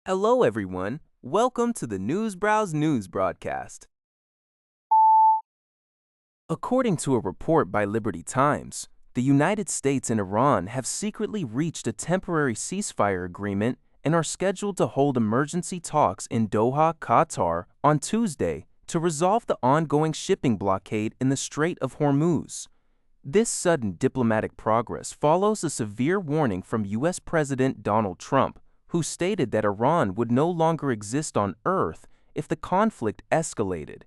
Hello, everyone. Welcome to the Newsbrowse News broadcast. According to a report by Liberty Times, the United States and Iran have secretly reached a temporary ceasefire agreement and are scheduled to hold emergency talks in Doha, Qatar, on Tuesday to resolve the ongoing shipping blockade in the Strait of Hormuz. This sudden diplomatic progress follows a severe warning from U.S. President Donald Trump, who stated that Iran would no longer exist on Earth if the conflict escalated.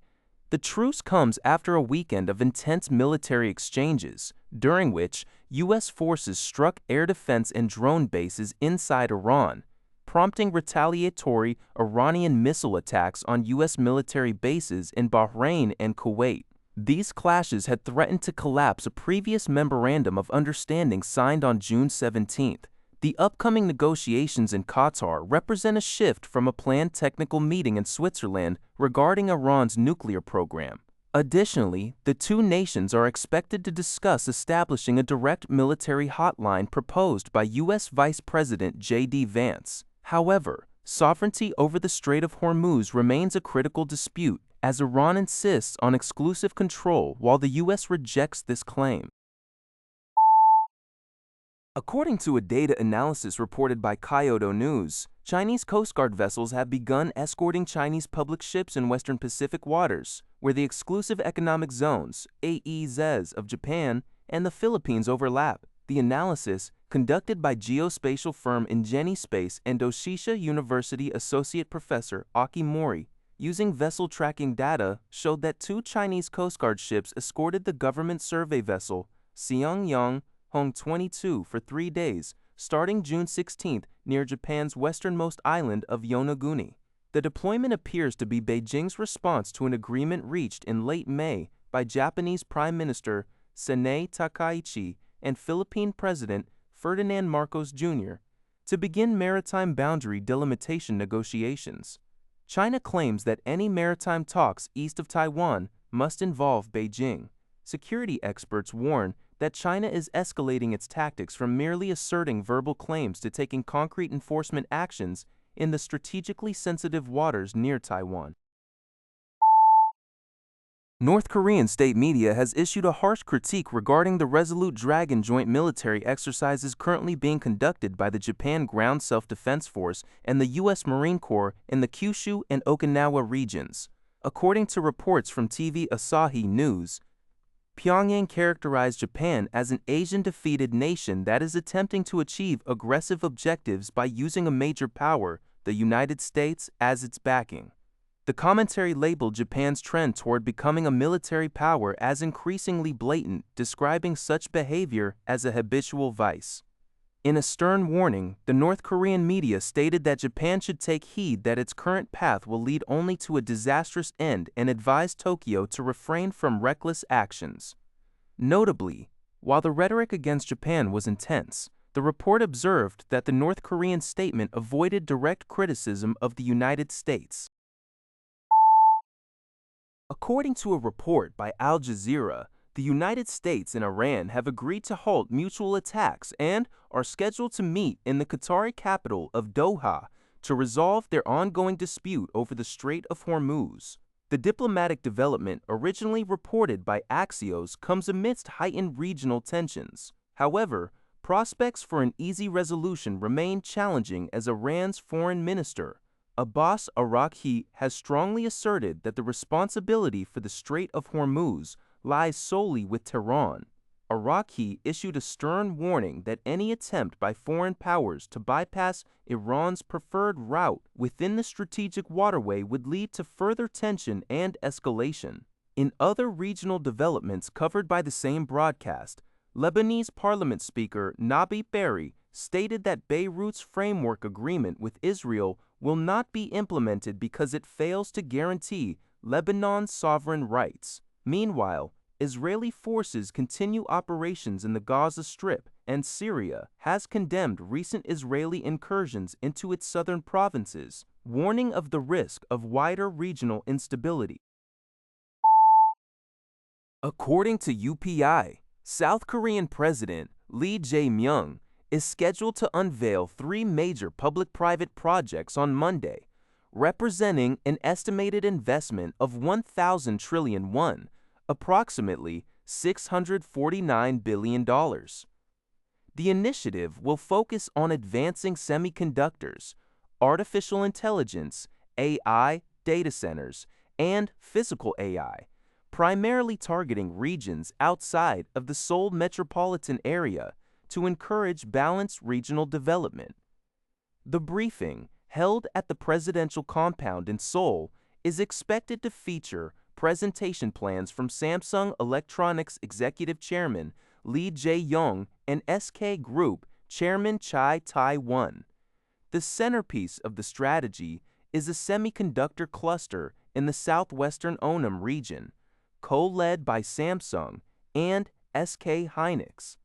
The truce comes after a weekend of intense military exchanges, during which U.S. forces struck air defense and drone bases inside Iran, prompting retaliatory Iranian missile attacks on U.S. military bases in Bahrain and Kuwait. These clashes had threatened to collapse a previous memorandum of understanding signed on June 17th. The upcoming negotiations in Qatar represent a shift from a planned technical meeting in Switzerland regarding Iran's nuclear program. Additionally, the two nations are expected to discuss establishing a direct military hotline proposed by U.S. Vice President J.D. Vance. However, sovereignty over the Strait of Hormuz remains a critical dispute, as Iran insists on exclusive control while the U.S. rejects this claim. According to a data analysis reported by Kyodo News, Chinese Coast Guard vessels have begun escorting Chinese public ships in Western Pacific waters, where the exclusive economic zones, EEZs, of Japan and the Philippines overlap. The analysis, conducted by geospatial firm Ingenispace and Doshisha University Associate Professor Aki Mori, using vessel tracking data, showed that two Chinese Coast Guard ships escorted the government survey vessel Seongyang Hong 22 for 3 days, starting June 16th near Japan's westernmost island of Yonaguni. The deployment appears to be Beijing's response to an agreement reached in late May by Japanese Prime Minister Sanae Takaichi and Philippine President Ferdinand Marcos Jr. to begin maritime boundary delimitation negotiations. China claims that any maritime talks east of Taiwan must involve Beijing. Security experts warn that China is escalating its tactics from merely asserting verbal claims to taking concrete enforcement actions in the strategically sensitive waters near Taiwan. North Korean state media has issued a harsh critique regarding the Resolute Dragon joint military exercises currently being conducted by the Japan Ground Self-Defense Force and the U.S. Marine Corps in the Kyushu and Okinawa regions. According to reports from TV Asahi News, Pyongyang characterized Japan as an Asian-defeated nation that is attempting to achieve aggressive objectives by using a major power, the United States, as its backing. The commentary labeled Japan's trend toward becoming a military power as increasingly blatant, describing such behavior as a habitual vice. In a stern warning, the North Korean media stated that Japan should take heed that its current path will lead only to a disastrous end and advised Tokyo to refrain from reckless actions. Notably, while the rhetoric against Japan was intense, the report observed that the North Korean statement avoided direct criticism of the United States. According to a report by Al Jazeera, the United States and Iran have agreed to halt mutual attacks and are scheduled to meet in the Qatari capital of Doha to resolve their ongoing dispute over the Strait of Hormuz. The diplomatic development, originally reported by Axios, comes amidst heightened regional tensions. However, prospects for an easy resolution remain challenging as Iran's foreign minister, Abbas Araghchi, has strongly asserted that the responsibility for the Strait of Hormuz lies solely with Tehran. Araghchi issued a stern warning that any attempt by foreign powers to bypass Iran's preferred route within the strategic waterway would lead to further tension and escalation. In other regional developments covered by the same broadcast, Lebanese Parliament Speaker Nabi Berri stated that Beirut's framework agreement with Israel will not be implemented because it fails to guarantee Lebanon's sovereign rights. Meanwhile, Israeli forces continue operations in the Gaza Strip, and Syria has condemned recent Israeli incursions into its southern provinces, warning of the risk of wider regional instability. According to UPI, South Korean President Lee Jae-myung is scheduled to unveil 3 major public-private projects on Monday, representing an estimated investment of 1,000 trillion won, approximately $649 billion. The initiative will focus on advancing semiconductors, artificial intelligence, AI, data centers, and physical AI, primarily targeting regions outside of the Seoul metropolitan area to encourage balanced regional development. The briefing, held at the presidential compound in Seoul, is expected to feature presentation plans from Samsung Electronics Executive Chairman Lee Jae-yong and SK Group Chairman Chai Tai-won. The centerpiece of the strategy is a semiconductor cluster in the southwestern Onam region, co-led by Samsung and SK Hynix.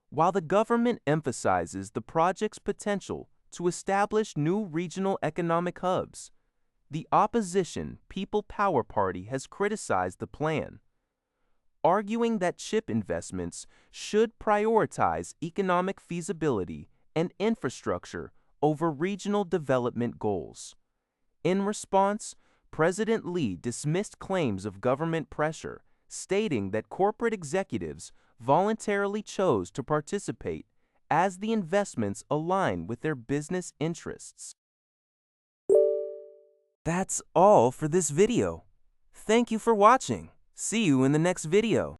While the government emphasizes the project's potential to establish new regional economic hubs, the opposition People Power Party has criticized the plan, arguing that chip investments should prioritize economic feasibility and infrastructure over regional development goals. In response, President Lee dismissed claims of government pressure, stating that corporate executives voluntarily chose to participate as the investments align with their business interests. That's all for this video. Thank you for watching. See you in the next video.